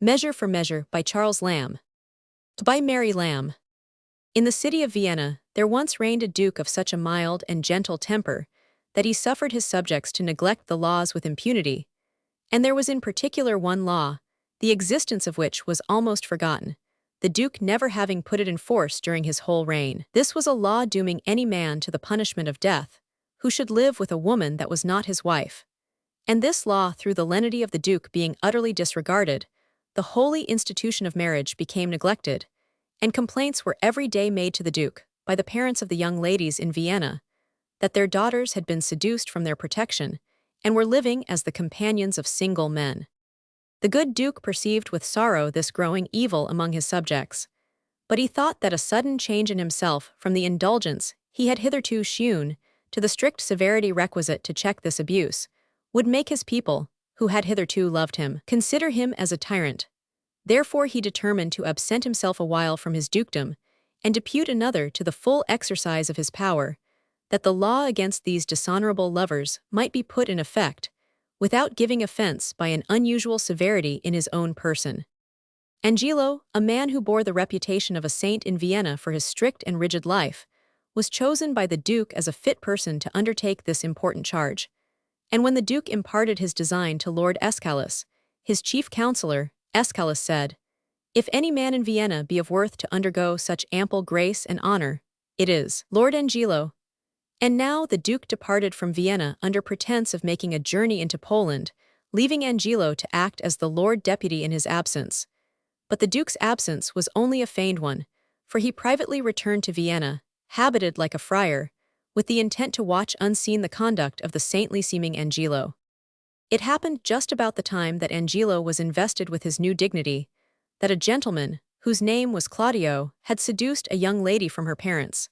Measure for Measure by Charles Lamb. By Mary Lamb. In the city of Vienna, there once reigned a duke of such a mild and gentle temper that he suffered his subjects to neglect the laws with impunity. And there was in particular one law, the existence of which was almost forgotten, the duke never having put it in force during his whole reign. This was a law dooming any man to the punishment of death, who should live with a woman that was not his wife. And this law, through the lenity of the duke being utterly disregarded, the holy institution of marriage became neglected, and complaints were every day made to the duke, by the parents of the young ladies in Vienna, that their daughters had been seduced from their protection, and were living as the companions of single men. The good duke perceived with sorrow this growing evil among his subjects, but he thought that a sudden change in himself from the indulgence he had hitherto shewn to the strict severity requisite to check this abuse would make his people, who had hitherto loved him, consider him as a tyrant. Therefore he determined to absent himself a while from his dukedom, and depute another to the full exercise of his power, that the law against these dishonorable lovers might be put in effect, without giving offense by an unusual severity in his own person. Angelo, a man who bore the reputation of a saint in Vienna for his strict and rigid life, was chosen by the duke as a fit person to undertake this important charge. And when the duke imparted his design to Lord Escalus, his chief counselor, Escalus said, "If any man in Vienna be of worth to undergo such ample grace and honor, it is Lord Angelo." And now the duke departed from Vienna under pretense of making a journey into Poland, leaving Angelo to act as the Lord Deputy in his absence. But the duke's absence was only a feigned one, for he privately returned to Vienna, habited like a friar, with the intent to watch unseen the conduct of the saintly-seeming Angelo. It happened just about the time that Angelo was invested with his new dignity, that a gentleman, whose name was Claudio, had seduced a young lady from her parents.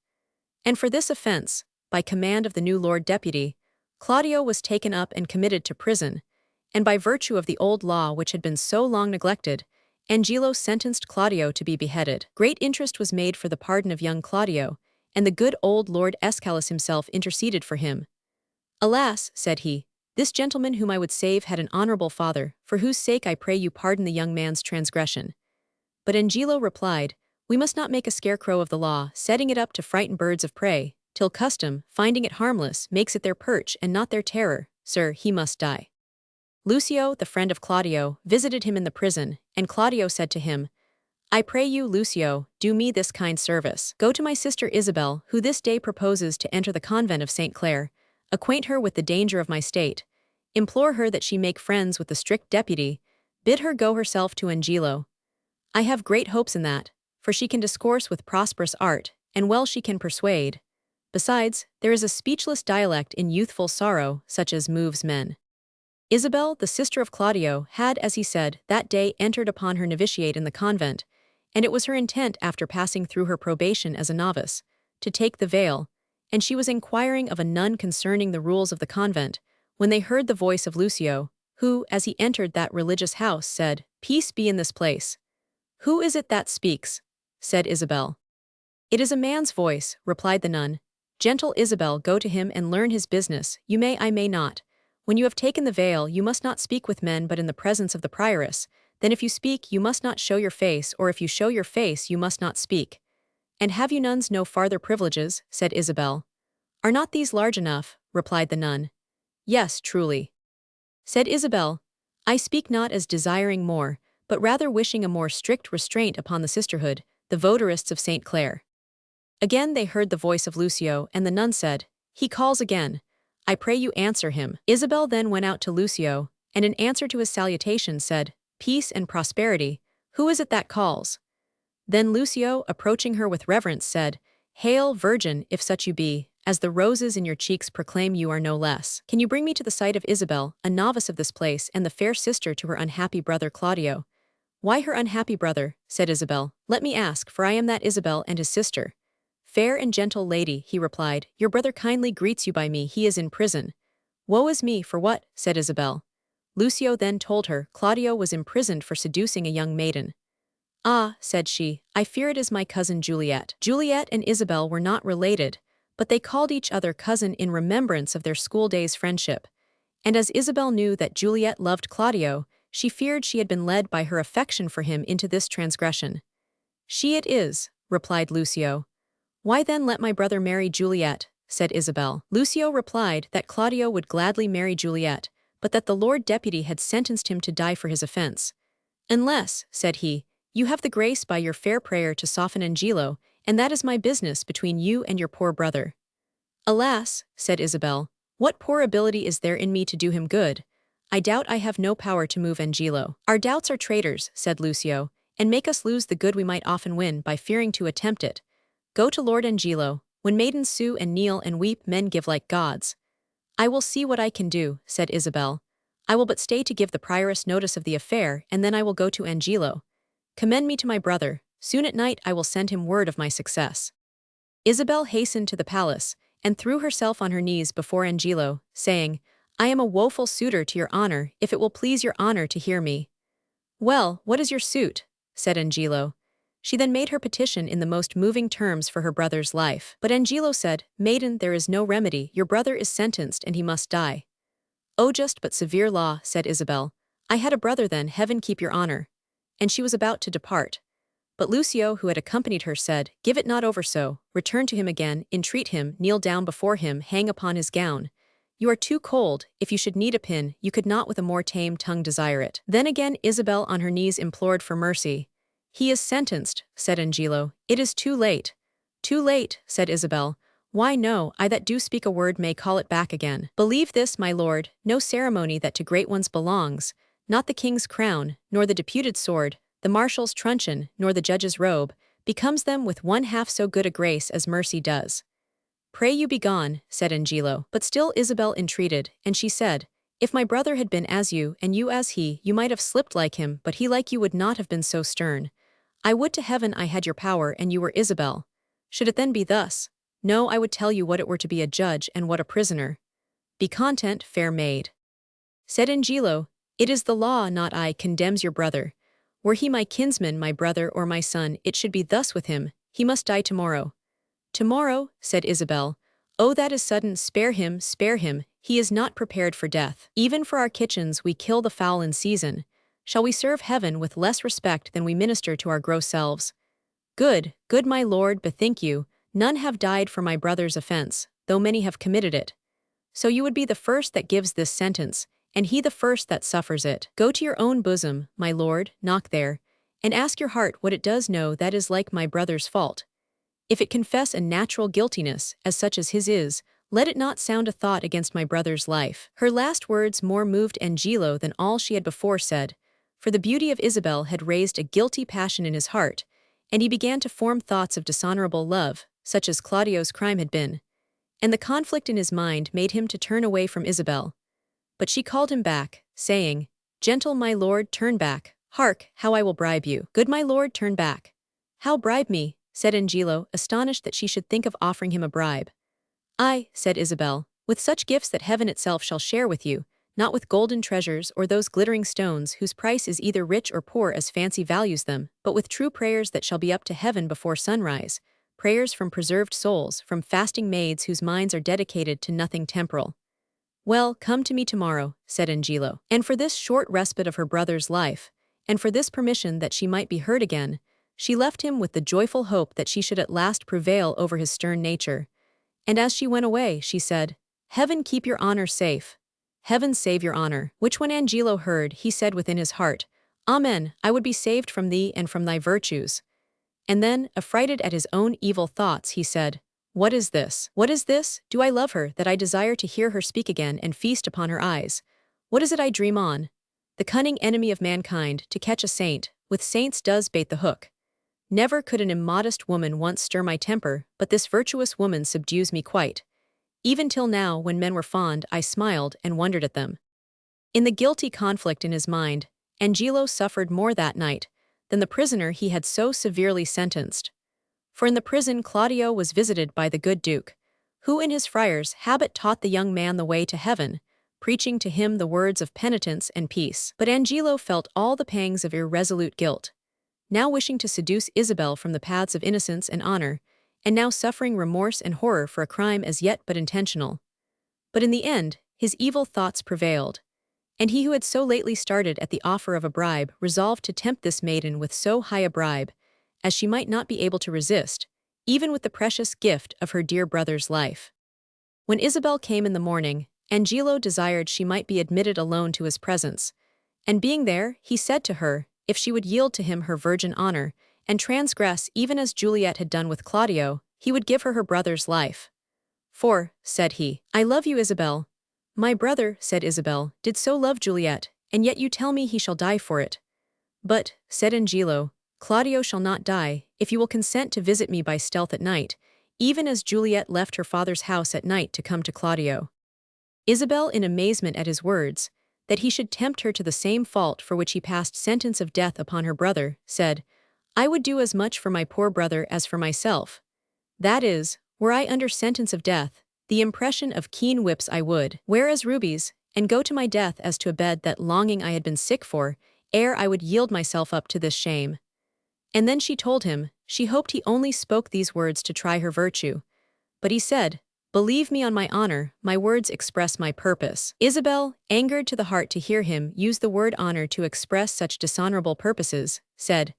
And for this offense, by command of the new Lord Deputy, Claudio was taken up and committed to prison, and by virtue of the old law which had been so long neglected, Angelo sentenced Claudio to be beheaded. Great interest was made for the pardon of young Claudio, and the good old Lord Escalus himself interceded for him. "Alas," said he, "this gentleman whom I would save had an honorable father, for whose sake I pray you pardon the young man's transgression." But Angelo replied, "We must not make a scarecrow of the law, setting it up to frighten birds of prey, till custom, finding it harmless, makes it their perch and not their terror. Sir, he must die." Lucio, the friend of Claudio, visited him in the prison, and Claudio said to him, "I pray you, Lucio, do me this kind service. Go to my sister Isabel, who this day proposes to enter the convent of St. Clare, acquaint her with the danger of my state, implore her that she make friends with the strict deputy, bid her go herself to Angelo. I have great hopes in that, for she can discourse with prosperous art, and well she can persuade. Besides, there is a speechless dialect in youthful sorrow, such as moves men." Isabel, the sister of Claudio, had, as he said, that day entered upon her novitiate in the convent, and it was her intent, after passing through her probation as a novice, to take the veil, and she was inquiring of a nun concerning the rules of the convent, when they heard the voice of Lucio, who, as he entered that religious house, said, "Peace be in this place." "Who is it that speaks?" said Isabel. "It is a man's voice," replied the nun. "Gentle Isabel, go to him and learn his business. You may, I may not. When you have taken the veil, you must not speak with men but in the presence of the prioress. Then if you speak, you must not show your face, or if you show your face, you must not speak." "And have you nuns no farther privileges?" said Isabel. "Are not these large enough?" replied the nun. "Yes, truly," said Isabel. "I speak not as desiring more, but rather wishing a more strict restraint upon the sisterhood, the votarists of St. Clare." Again they heard the voice of Lucio, and the nun said, "He calls again. I pray you answer him." Isabel then went out to Lucio, and in answer to his salutation said, "Peace and prosperity. Who is it that calls?" Then Lucio, approaching her with reverence, said, "Hail, Virgin, if such you be, as the roses in your cheeks proclaim you are no less. Can you bring me to the sight of Isabel, a novice of this place, and the fair sister to her unhappy brother Claudio?" "Why her unhappy brother?" said Isabel. "Let me ask, for I am that Isabel and his sister." "Fair and gentle lady," he replied, "your brother kindly greets you by me. He is in prison." "Woe is me, for what?" said Isabel. Lucio then told her Claudio was imprisoned for seducing a young maiden. "Ah," said she, "I fear it is my cousin Juliet." Juliet and Isabel were not related, but they called each other cousin in remembrance of their school days' friendship. And as Isabel knew that Juliet loved Claudio, She feared she had been led by her affection for him into this transgression. "She it is," replied Lucio. "Why then let my brother marry Juliet?" said Isabel. Lucio replied that Claudio would gladly marry Juliet, but that the Lord Deputy had sentenced him to die for his offense. "Unless," said he, "you have the grace by your fair prayer to soften Angelo, and that is my business between you and your poor brother." "Alas," said Isabel, "what poor ability is there in me to do him good? I doubt I have no power to move Angelo." "Our doubts are traitors," said Lucio, "and make us lose the good we might often win by fearing to attempt it. Go to Lord Angelo. When maidens sue and kneel and weep, men give like gods." "I will see what I can do," said Isabel. "I will but stay to give the prioress notice of the affair, and then I will go to Angelo. Commend me to my brother. Soon at night I will send him word of my success." Isabel hastened to the palace, and threw herself on her knees before Angelo, saying, "I am a woeful suitor to your honor, if it will please your honor to hear me." "Well, what is your suit?" said Angelo. She then made her petition in the most moving terms for her brother's life. But Angelo said, "Maiden, there is no remedy, your brother is sentenced and he must die." "O just but severe law," said Isabel. "I had a brother then, heaven keep your honor." And she was about to depart. But Lucio, who had accompanied her, said, "Give it not over so, return to him again, entreat him, kneel down before him, hang upon his gown. You are too cold, if you should need a pin, you could not with a more tame tongue desire it." Then again Isabel on her knees implored for mercy. "He is sentenced," said Angelo. "It is too late." "Too late," said Isabel. "Why no, I that do speak a word may call it back again. Believe this, my lord, no ceremony that to great ones belongs, not the king's crown, nor the deputed sword, the marshal's truncheon, nor the judge's robe, becomes them with one half so good a grace as mercy does." "Pray you be gone," said Angelo. But still Isabel entreated, and she said, "If my brother had been as you, and you as he, you might have slipped like him, but he like you would not have been so stern. I would to heaven I had your power, and you were Isabel. Should it then be thus? No, I would tell you what it were to be a judge and what a prisoner." "Be content, fair maid." Said Angelo, "It is the law, not I, condemns your brother. Were he my kinsman, my brother, or my son, it should be thus with him, he must die tomorrow." "Tomorrow?" said Isabel. "Oh, that is sudden, spare him, he is not prepared for death. Even for our kitchens we kill the fowl in season. Shall we serve heaven with less respect than we minister to our gross selves? Good, good my lord, bethink you, none have died for my brother's offense, though many have committed it. So you would be the first that gives this sentence, and he the first that suffers it. Go to your own bosom, my lord, knock there, and ask your heart what it does know that is like my brother's fault. If it confess a natural guiltiness, as such as his is, let it not sound a thought against my brother's life." Her last words more moved Angelo than all she had before said, for the beauty of Isabel had raised a guilty passion in his heart, and he began to form thoughts of dishonorable love, such as Claudio's crime had been. And the conflict in his mind made him to turn away from Isabel. But she called him back, saying, "Gentle my lord, turn back. Hark, how I will bribe you." "Good my lord, turn back." "How bribe me?" said Angelo, astonished that she should think of offering him a bribe. "Ay," said Isabel, "with such gifts that heaven itself shall share with you, not with golden treasures or those glittering stones whose price is either rich or poor as fancy values them, but with true prayers that shall be up to heaven before sunrise, prayers from preserved souls, from fasting maids whose minds are dedicated to nothing temporal." "Well, come to me tomorrow," said Angelo. And for this short respite of her brother's life, and for this permission that she might be heard again, she left him with the joyful hope that she should at last prevail over his stern nature. And as she went away, she said, "Heaven keep your honor safe. Heaven save your honor." Which when Angelo heard, he said within his heart, "Amen, I would be saved from thee and from thy virtues." And then, affrighted at his own evil thoughts, he said, "What is this? What is this? Do I love her, that I desire to hear her speak again and feast upon her eyes? What is it I dream on? The cunning enemy of mankind, to catch a saint, with saints does bait the hook. Never could an immodest woman once stir my temper, but this virtuous woman subdues me quite. Even till now, when men were fond, I smiled and wondered at them." In the guilty conflict in his mind, Angelo suffered more that night than the prisoner he had so severely sentenced. For in the prison Claudio was visited by the good duke, who in his friar's habit taught the young man the way to heaven, preaching to him the words of penitence and peace. But Angelo felt all the pangs of irresolute guilt, now wishing to seduce Isabel from the paths of innocence and honor, and now suffering remorse and horror for a crime as yet but intentional. But in the end, his evil thoughts prevailed, And he who had so lately started at the offer of a bribe resolved to tempt this maiden with so high a bribe, as she might not be able to resist, even with the precious gift of her dear brother's life. When Isabel came in the morning, Angelo desired she might be admitted alone to his presence, and being there, he said to her, if she would yield to him her virgin honor, and transgress even as Juliet had done with Claudio, he would give her her brother's life. For, said he, I love you, Isabel. My brother, said Isabel, did so love Juliet, and yet you tell me he shall die for it. But, said Angelo, Claudio shall not die, if you will consent to visit me by stealth at night, even as Juliet left her father's house at night to come to Claudio. Isabel, in amazement at his words, that he should tempt her to the same fault for which he passed sentence of death upon her brother, said, I would do as much for my poor brother as for myself. That is, were I under sentence of death, the impression of keen whips I would wear as rubies, and go to my death as to a bed that longing I had been sick for, ere I would yield myself up to this shame. And then she told him, she hoped he only spoke these words to try her virtue. But he said, believe me on my honor, my words express my purpose. Isabel, angered to the heart to hear him use the word honor to express such dishonorable purposes, said,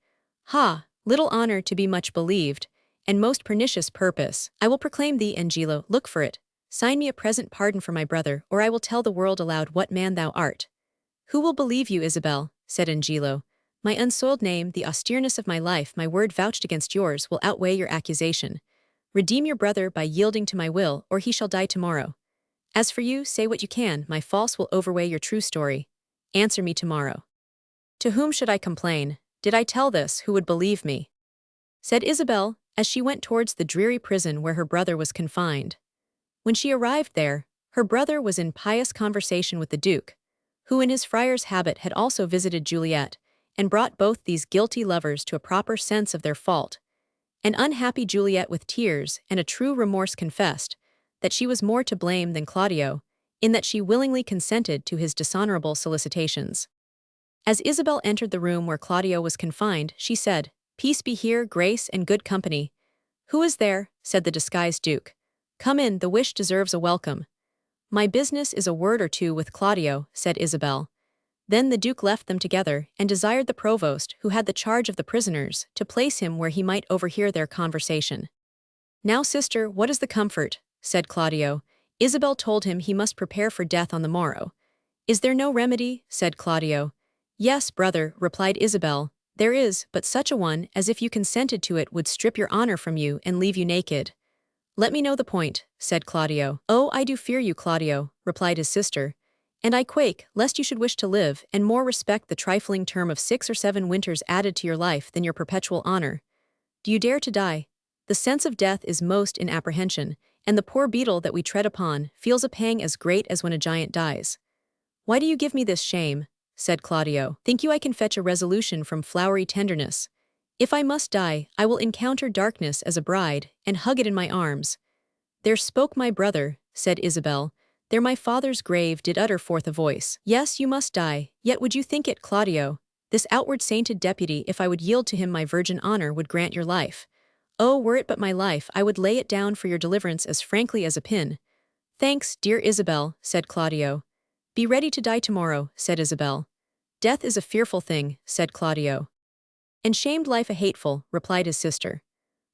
Ha, little honor to be much believed, and most pernicious purpose. I will proclaim thee, Angelo, look for it. Sign me a present pardon for my brother, or I will tell the world aloud what man thou art. Who will believe you, Isabel? Said Angelo. My unsoiled name, the austereness of my life, my word vouched against yours, will outweigh your accusation. Redeem your brother by yielding to my will, or he shall die tomorrow. As for you, say what you can, my false will overweigh your true story. Answer me tomorrow. To whom should I complain? Did I tell this, who would believe me? Said Isabel, as she went towards the dreary prison where her brother was confined. When she arrived there, her brother was in pious conversation with the Duke, who in his friar's habit had also visited Juliet, and brought both these guilty lovers to a proper sense of their fault. And unhappy Juliet with tears and a true remorse confessed that she was more to blame than Claudio, in that she willingly consented to his dishonorable solicitations. As Isabel entered the room where Claudio was confined, she said, Peace be here, grace and good company. Who is there? Said the disguised Duke. Come in, the wish deserves a welcome. My business is a word or two with Claudio, said Isabel. Then the Duke left them together and desired the provost, who had the charge of the prisoners, to place him where he might overhear their conversation. Now, sister, what is the comfort? Said Claudio. Isabel told him he must prepare for death on the morrow. Is there no remedy? Said Claudio. Yes, brother, replied Isabel, there is, but such a one as if you consented to it would strip your honor from you and leave you naked. Let me know the point, said Claudio. Oh, I do fear you, Claudio, replied his sister. And I quake, lest you should wish to live, and more respect the trifling term of 6 or 7 winters added to your life than your perpetual honor. Do you dare to die? The sense of death is most in apprehension, and the poor beetle that we tread upon feels a pang as great as when a giant dies. Why do you give me this shame? Said Claudio. Think you I can fetch a resolution from flowery tenderness? If I must die, I will encounter darkness as a bride, and hug it in my arms. There spoke my brother, said Isabel. There my father's grave did utter forth a voice. Yes, you must die, yet would you think it, Claudio? This outward sainted deputy, if I would yield to him my virgin honor, would grant your life. Oh, were it but my life, I would lay it down for your deliverance as frankly as a pin. Thanks, dear Isabel, said Claudio. Be ready to die tomorrow, said Isabel. Death is a fearful thing, said Claudio. And shamed life a hateful, replied his sister.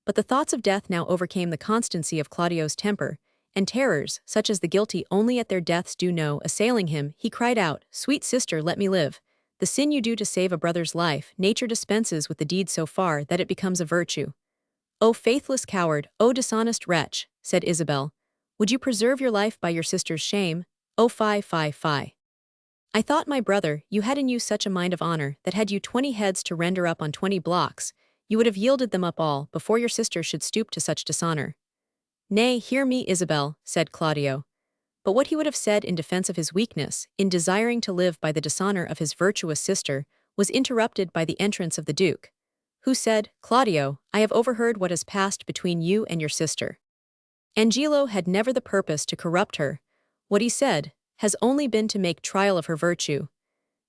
But the thoughts of death now overcame the constancy of Claudio's temper, and terrors, such as the guilty only at their deaths do know, assailing him, he cried out, Sweet sister, let me live. The sin you do to save a brother's life, nature dispenses with the deed so far that it becomes a virtue. O faithless coward, O dishonest wretch, said Isabel. Would you preserve your life by your sister's shame? Oh, fie, fie, fie. I thought, my brother, you had in you such a mind of honor that had you 20 heads to render up on 20 blocks, you would have yielded them up all before your sister should stoop to such dishonor. Nay, hear me, Isabel, said Claudio. But what he would have said in defense of his weakness, in desiring to live by the dishonor of his virtuous sister, was interrupted by the entrance of the Duke, who said, Claudio, I have overheard what has passed between you and your sister. Angelo had never the purpose to corrupt her. What he said has only been to make trial of her virtue.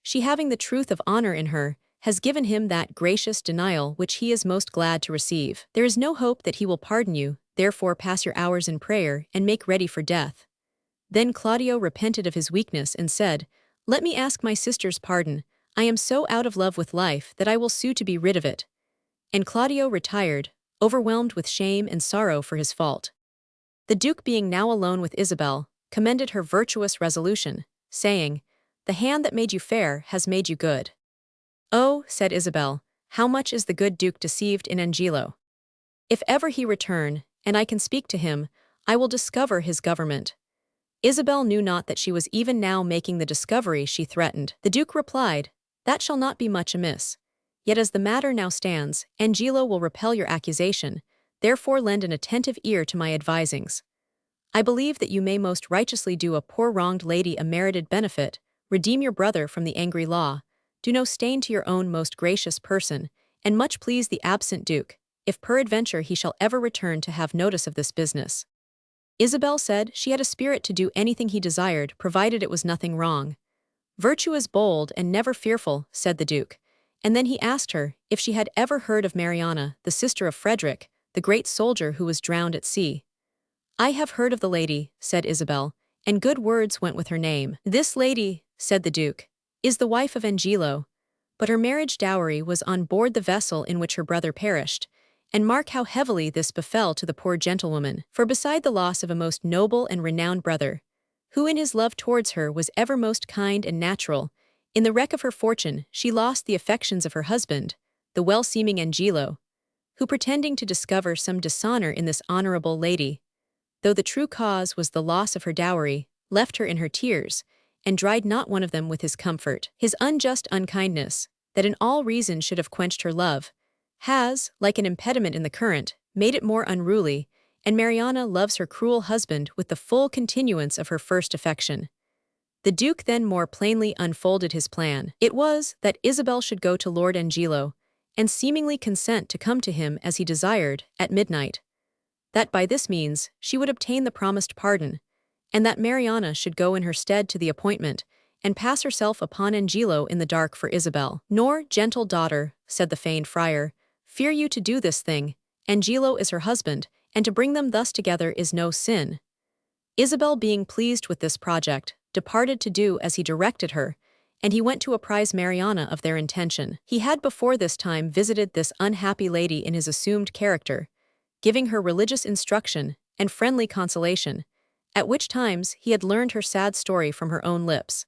She, having the truth of honor in her, has given him that gracious denial which he is most glad to receive. There is no hope that he will pardon you, therefore pass your hours in prayer and make ready for death. Then Claudio repented of his weakness and said, Let me ask my sister's pardon. I am so out of love with life that I will sue to be rid of it." And Claudio retired, overwhelmed with shame and sorrow for his fault. The Duke, being now alone with Isabel, commended her virtuous resolution, saying, "The hand that made you fair has made you good." "Oh," said Isabel, "how much is the good Duke deceived in Angelo! If ever he return, and I can speak to him, I will discover his government." Isabel knew not that she was even now making the discovery she threatened. The Duke replied, "That shall not be much amiss. Yet as the matter now stands, Angelo will repel your accusation, therefore lend an attentive ear to my advisings. I believe that you may most righteously do a poor wronged lady a merited benefit, redeem your brother from the angry law, do no stain to your own most gracious person, and much please the absent Duke, if peradventure he shall ever return to have notice of this business." Isabel said she had a spirit to do anything he desired, provided it was nothing wrong. "Virtue is bold and never fearful," said the Duke, and then he asked her if she had ever heard of Mariana, the sister of Frederick, the great soldier who was drowned at sea. "I have heard of the lady," said Isabel, "and good words went with her name." "This lady," said the Duke, "is the wife of Angelo, but her marriage dowry was on board the vessel in which her brother perished, and mark how heavily this befell to the poor gentlewoman. For beside the loss of a most noble and renowned brother, who in his love towards her was ever most kind and natural, in the wreck of her fortune she lost the affections of her husband, the well-seeming Angelo, who pretending to discover some dishonor in this honorable lady, though the true cause was the loss of her dowry, left her in her tears, and dried not one of them with his comfort. His unjust unkindness, that in all reason should have quenched her love, has, like an impediment in the current, made it more unruly, and Mariana loves her cruel husband with the full continuance of her first affection." The Duke then more plainly unfolded his plan. It was that Isabel should go to Lord Angelo, and seemingly consent to come to him as he desired, at midnight. That by this means she would obtain the promised pardon, and that Mariana should go in her stead to the appointment, and pass herself upon Angelo in the dark for Isabel. "Nor, gentle daughter," said the feigned friar, "fear you to do this thing. Angelo is her husband, and to bring them thus together is no sin." Isabel, being pleased with this project, departed to do as he directed her, and he went to apprise Mariana of their intention. He had before this time visited this unhappy lady in his assumed character, giving her religious instruction and friendly consolation, at which times he had learned her sad story from her own lips.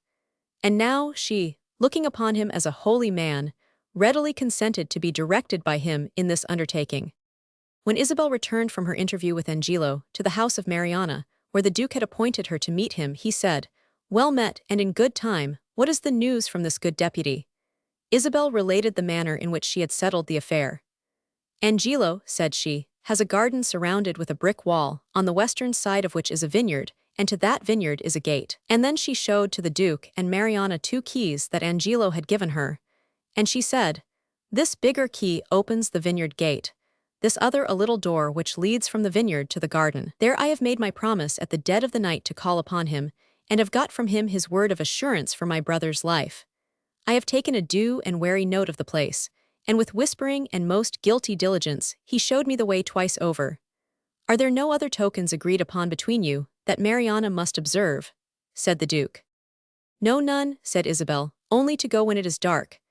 And now she, looking upon him as a holy man, readily consented to be directed by him in this undertaking. When Isabel returned from her interview with Angelo to the house of Mariana, where the Duke had appointed her to meet him, he said, "Well met, and in good time. What is the news from this good deputy?" Isabel related the manner in which she had settled the affair. "Angelo," said she, "has a garden surrounded with a brick wall, on the western side of which is a vineyard, and to that vineyard is a gate." And then she showed to the Duke and Mariana 2 keys that Angelo had given her, and she said, "This bigger key opens the vineyard gate, this other a little door which leads from the vineyard to the garden. There I have made my promise at the dead of the night to call upon him, and have got from him his word of assurance for my brother's life. I have taken a due and wary note of the place, and with whispering and most guilty diligence he showed me the way twice over. Are there no other tokens agreed upon between you, that Mariana must observe?" said the Duke. "No, none," said Isabel, "only to go when it is dark.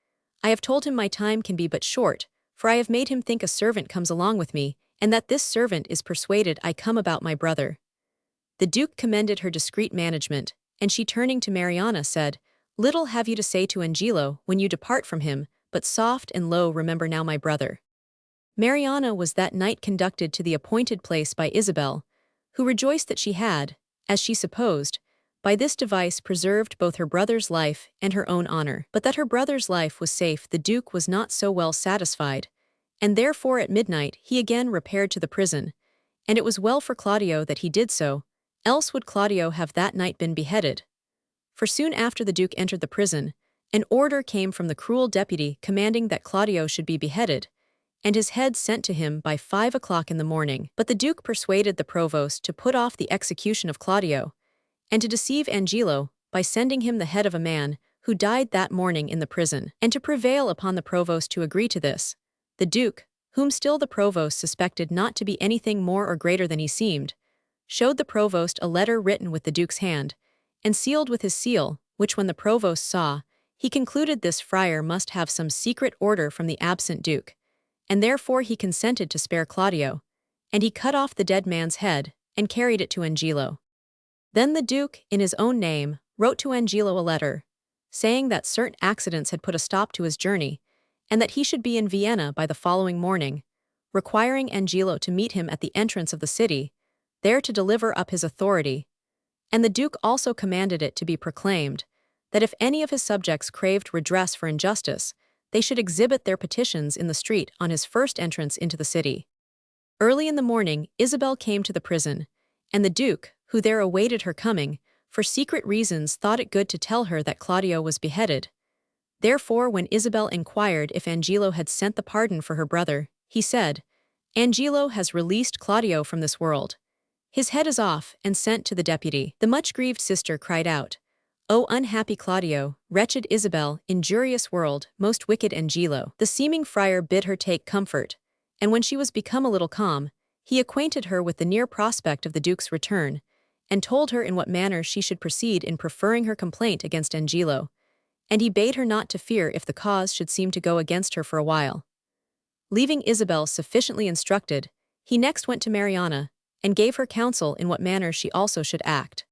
I have told him my time can be but short, for I have made him think a servant comes along with me, and that this servant is persuaded I come about my brother." The Duke commended her discreet management, and she turning to Mariana said, "Little have you to say to Angelo when you depart from him, but soft and low remember now my brother." Mariana was that night conducted to the appointed place by Isabel, who rejoiced that she had, as she supposed, by this device preserved both her brother's life and her own honor. But that her brother's life was safe the Duke was not so well satisfied, and therefore at midnight he again repaired to the prison, and it was well for Claudio that he did so, else would Claudio have that night been beheaded. For soon after the Duke entered the prison, an order came from the cruel deputy commanding that Claudio should be beheaded, and his head sent to him by 5 o'clock in the morning. But the Duke persuaded the provost to put off the execution of Claudio, and to deceive Angelo by sending him the head of a man who died that morning in the prison. And to prevail upon the provost to agree to this, the Duke, whom still the provost suspected not to be anything more or greater than he seemed, showed the provost a letter written with the Duke's hand, and sealed with his seal, which when the provost saw, he concluded this friar must have some secret order from the absent duke, and therefore he consented to spare Claudio, and he cut off the dead man's head and carried it to Angelo. Then the duke, in his own name, wrote to Angelo a letter, saying that certain accidents had put a stop to his journey, and that he should be in Vienna by the following morning, requiring Angelo to meet him at the entrance of the city, there to deliver up his authority. And the duke also commanded it to be proclaimed, that if any of his subjects craved redress for injustice, they should exhibit their petitions in the street on his first entrance into the city. Early in the morning, Isabel came to the prison, and the duke, who there awaited her coming, for secret reasons thought it good to tell her that Claudio was beheaded. Therefore, when Isabel inquired if Angelo had sent the pardon for her brother, he said, "Angelo has released Claudio from this world. His head is off and sent to the deputy." The much-grieved sister cried out, "O unhappy Claudio, wretched Isabel, injurious world, most wicked Angelo." The seeming friar bid her take comfort, and when she was become a little calm, he acquainted her with the near prospect of the duke's return, and told her in what manner she should proceed in preferring her complaint against Angelo, and he bade her not to fear if the cause should seem to go against her for a while. Leaving Isabel sufficiently instructed, he next went to Mariana, and gave her counsel in what manner she also should act.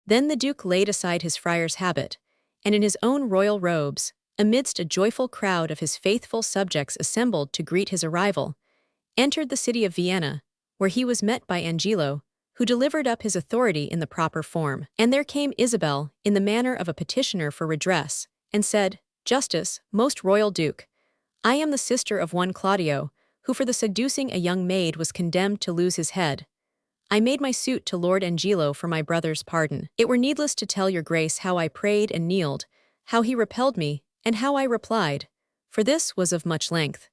Then the duke laid aside his friar's habit, and in his own royal robes, amidst a joyful crowd of his faithful subjects assembled to greet his arrival, entered the city of Vienna, where he was met by Angelo, who delivered up his authority in the proper form. And there came Isabel, in the manner of a petitioner for redress, and said, "Justice, most royal duke, I am the sister of one Claudio, who for the seducing a young maid was condemned to lose his head. I made my suit to Lord Angelo for my brother's pardon. It were needless to tell your grace how I prayed and kneeled, how he repelled me, and how I replied, for this was of much length.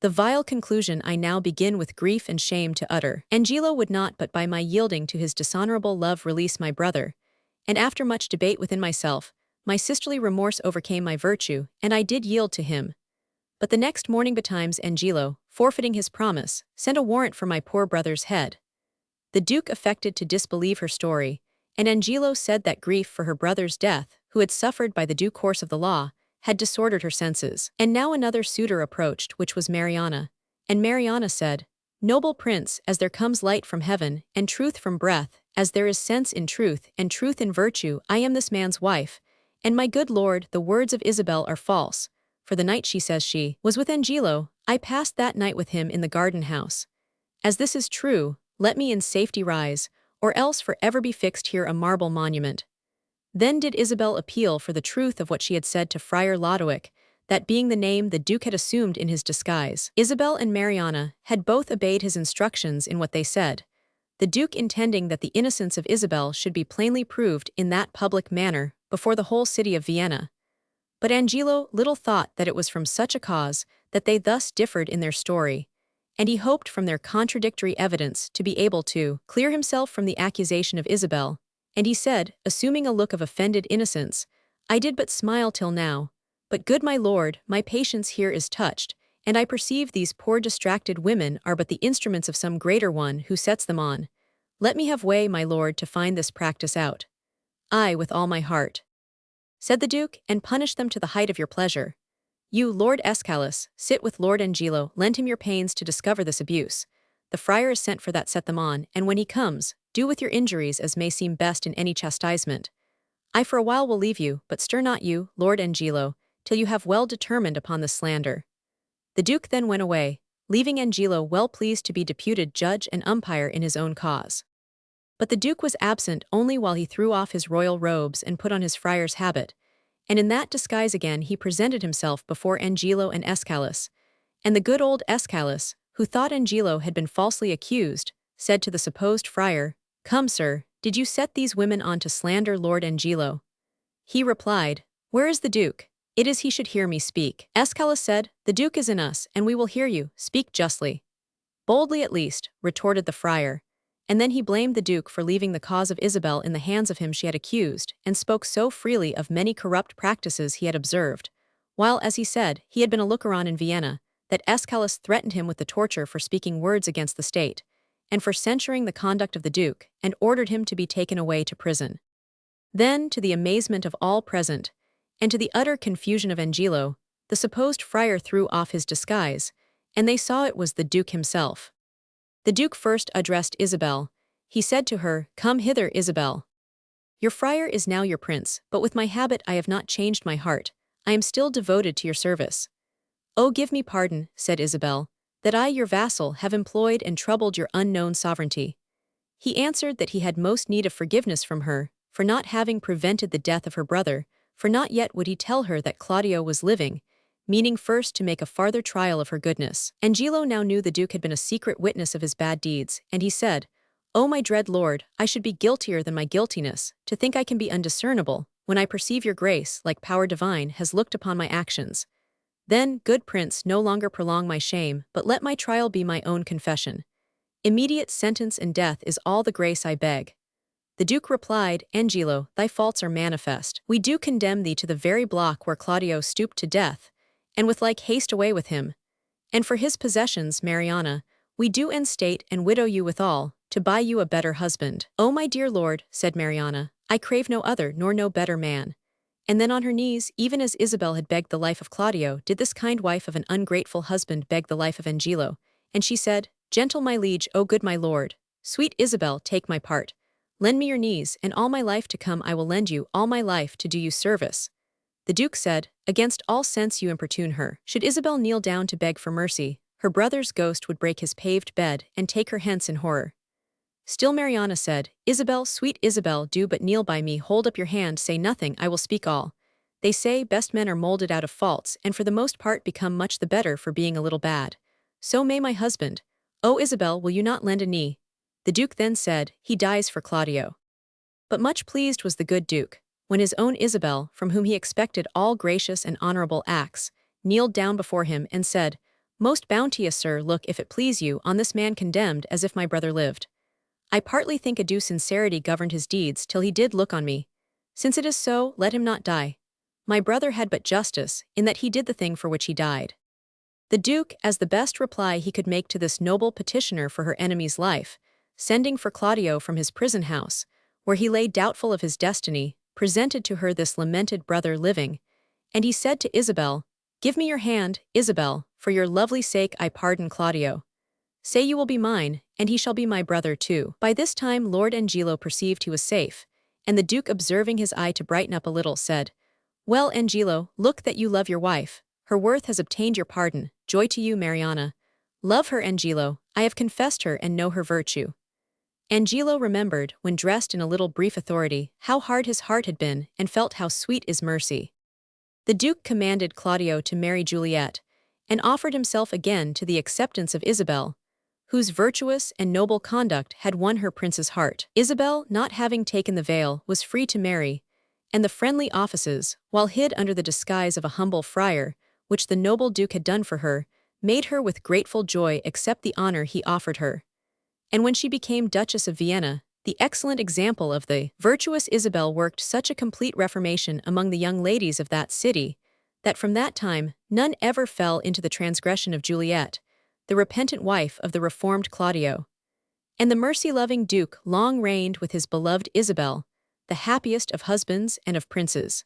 The vile conclusion I now begin with grief and shame to utter. Angelo would not but by my yielding to his dishonorable love release my brother, and after much debate within myself, my sisterly remorse overcame my virtue, and I did yield to him. But the next morning betimes Angelo, forfeiting his promise, sent a warrant for my poor brother's head." The duke affected to disbelieve her story, and Angelo said that grief for her brother's death, who had suffered by the due course of the law, had disordered her senses. And now another suitor approached, which was Mariana, and Mariana said, "Noble prince, as there comes light from heaven, and truth from breath, as there is sense in truth, and truth in virtue, I am this man's wife, and my good lord, the words of Isabel are false, for the night she says she was with Angelo, I passed that night with him in the garden house. As this is true, let me in safety rise, or else for ever be fixed here a marble monument." Then did Isabel appeal for the truth of what she had said to Friar Lodowick, that being the name the duke had assumed in his disguise. Isabel and Mariana had both obeyed his instructions in what they said, the duke intending that the innocence of Isabel should be plainly proved in that public manner before the whole city of Vienna. But Angelo little thought that it was from such a cause that they thus differed in their story, and he hoped from their contradictory evidence to be able to clear himself from the accusation of Isabel, and he said, assuming a look of offended innocence, "I did but smile till now, but good my lord, my patience here is touched, and I perceive these poor distracted women are but the instruments of some greater one who sets them on. Let me have way, my lord, to find this practice out." "Aye, with all my heart," said the duke, "and punish them to the height of your pleasure. You, Lord Escalus, sit with Lord Angelo, lend him your pains to discover this abuse. The friar is sent for that set them on, and when he comes, do with your injuries as may seem best in any chastisement. I for a while will leave you, but stir not you, Lord Angelo, till you have well determined upon this slander." The duke then went away, leaving Angelo well pleased to be deputed judge and umpire in his own cause. But the duke was absent only while he threw off his royal robes and put on his friar's habit, and in that disguise again he presented himself before Angelo and Escalus, and the good old Escalus, who thought Angelo had been falsely accused, said to the supposed friar, "Come, sir, did you set these women on to slander Lord Angelo?" He replied, "Where is the duke? It is he should hear me speak." Escalus said, "The duke is in us, and we will hear you, speak justly." "Boldly at least," retorted the friar, and then he blamed the duke for leaving the cause of Isabel in the hands of him she had accused, and spoke so freely of many corrupt practices he had observed, while, as he said, he had been a looker-on in Vienna, that Escalus threatened him with the torture for speaking words against the state, and for censuring the conduct of the duke, and ordered him to be taken away to prison. Then, to the amazement of all present, and to the utter confusion of Angelo, the supposed friar threw off his disguise, and they saw it was the Duke himself. The Duke first addressed Isabel. He said to her, "Come hither, Isabel. Your friar is now your prince, but with my habit I have not changed my heart. I am still devoted to your service." "Oh, give me pardon," said Isabel, "that I, your vassal, have employed and troubled your unknown sovereignty." He answered that he had most need of forgiveness from her, for not having prevented the death of her brother, for not yet would he tell her that Claudio was living, meaning first to make a farther trial of her goodness. Angelo now knew the Duke had been a secret witness of his bad deeds, and he said, "O my dread lord, I should be guiltier than my guiltiness, to think I can be undiscernible, when I perceive your grace, like power divine, has looked upon my actions. Then, good prince, no longer prolong my shame, but let my trial be my own confession. Immediate sentence and death is all the grace I beg." The Duke replied, "Angelo, thy faults are manifest. We do condemn thee to the very block where Claudio stooped to death, and with like haste away with him. And for his possessions, Mariana, we do instate and widow you withal, to buy you a better husband." "O my dear lord," said Mariana, "I crave no other nor no better man." And then on her knees, even as Isabel had begged the life of Claudio, did this kind wife of an ungrateful husband beg the life of Angelo, and she said, "Gentle my liege, O good my lord, sweet Isabel, take my part. Lend me your knees, and all my life to come I will lend you all my life to do you service." The Duke said, "Against all sense you importune her. Should Isabel kneel down to beg for mercy, her brother's ghost would break his paved bed and take her hence in horror." Still Mariana said, "Isabel, sweet Isabel, do but kneel by me, hold up your hand, say nothing, I will speak all. They say best men are molded out of faults, and for the most part become much the better for being a little bad. So may my husband. Oh Isabel, will you not lend a knee?" The Duke then said, "He dies for Claudio." But much pleased was the good Duke, when his own Isabel, from whom he expected all gracious and honorable acts, kneeled down before him and said, "Most bounteous sir, look, if it please you, on this man condemned as if my brother lived. I partly think a due sincerity governed his deeds till he did look on me. Since it is so, let him not die. My brother had but justice, in that he did the thing for which he died." The Duke, as the best reply he could make to this noble petitioner for her enemy's life, sending for Claudio from his prison house, where he lay doubtful of his destiny, presented to her this lamented brother living, and he said to Isabel, "Give me your hand, Isabel, for your lovely sake I pardon Claudio. Say you will be mine, and he shall be my brother too." By this time Lord Angelo perceived he was safe, and the Duke, observing his eye to brighten up a little, said, "Well, Angelo, look that you love your wife. Her worth has obtained your pardon. Joy to you, Mariana. Love her, Angelo. I have confessed her and know her virtue." Angelo remembered, when dressed in a little brief authority, how hard his heart had been, and felt how sweet is mercy. The Duke commanded Claudio to marry Juliet, and offered himself again to the acceptance of Isabel, whose virtuous and noble conduct had won her prince's heart. Isabel, not having taken the veil, was free to marry, and the friendly offices, while hid under the disguise of a humble friar, which the noble Duke had done for her, made her with grateful joy accept the honor he offered her. And when she became Duchess of Vienna, the excellent example of the virtuous Isabel worked such a complete reformation among the young ladies of that city, that from that time none ever fell into the transgression of Juliet, the repentant wife of the reformed Claudio. And the mercy-loving Duke long reigned with his beloved Isabel, the happiest of husbands and of princes.